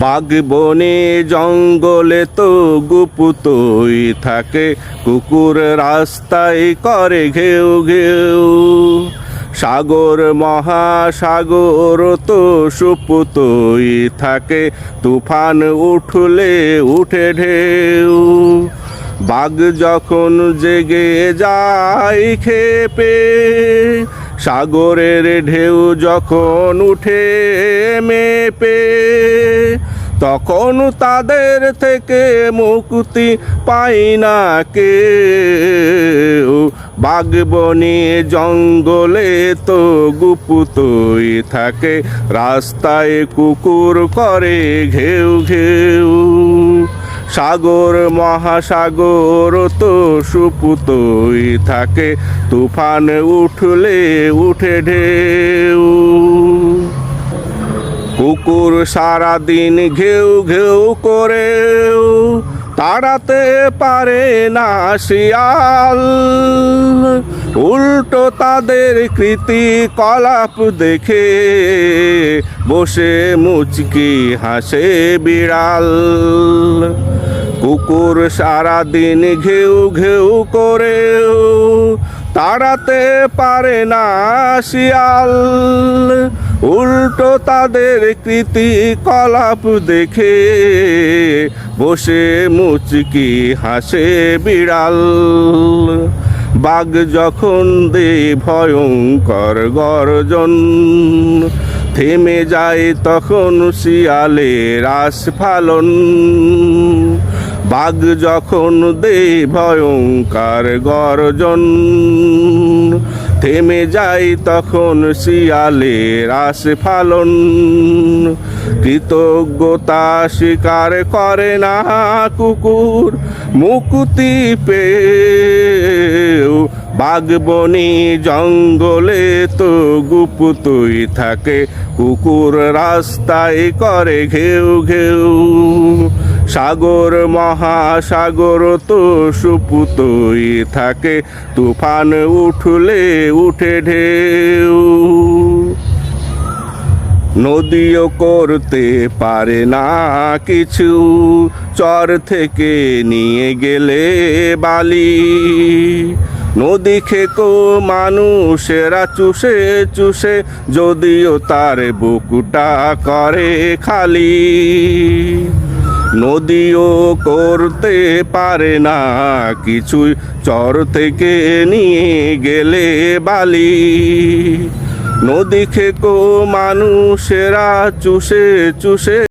বাঘ বনে জঙ্গলে তো গুপুতই থাকে, কুকুর রাস্তায় করে ঘেউ ঘেউ। সাগর মহাসাগর তো সুপুতই থাকে, তুফান উঠলে উঠে ঢেউ। বাঘ যখন জেগে যায় খেপে, সাগরের ঢেউ যখন উঠে মেপে, তখন তাদের থেকে মুক্তি পাই না কেউ। বাঘ বনে জঙ্গলে তো গুপুতই থাকে, রাস্তায় কুকুর করে ঘেউ ঘেউ। সাগর মহাসাগর তো সুপুতই থাকে, তুফান উঠলে উঠে ঢেউ। কুকুর সারাদিন ঘেউ ঘেউ করেও তাড়াতে পারে না শিয়াল, উল্টো তাদের কৃতিকলাপ দেখে বসে মুচকি হাসে বিড়াল। কুকুর সারাদিন ঘেউ ঘেউ করেও তাড়াতে পারে না শিয়াল, উল্টো তাদের কৃতিকলাপ দেখে বসে মুচকি হাসে বিড়াল। বাঘ যখন দেয় ভয়ঙ্কর গর্জন, থেমে যায় তখন শিয়ালের আস্ফালন। বাঘ যখন দেয় ভয়ঙ্কর গর্জন, থেমে যায় তখন শিয়ালের আস্ফালন। কৃতজ্ঞতা স্বীকার করে না কুকুর মুক্তি পেয়েও, বাঘ বনে জঙ্গলে তো গুপুতই থাকে, কুকুর রাস্তায় করে ঘেউ ঘেউ। সাগর মহাসাগর তো সুপুতই থাকে, তুফান উঠলে উঠে ঢেউ। নদীও করতে পারে না কিছু, চর থেকে নিয়ে গেলে বালি। নদী খেকো মানুষেরা চুষে চুষে, যদিও তার বুকুটা করে খালি। নদীও করতে পারে না কিছুই, চর থেকে নিয়ে গেলে বালি। নদী খেকো মানুষেরা চুষে চুষে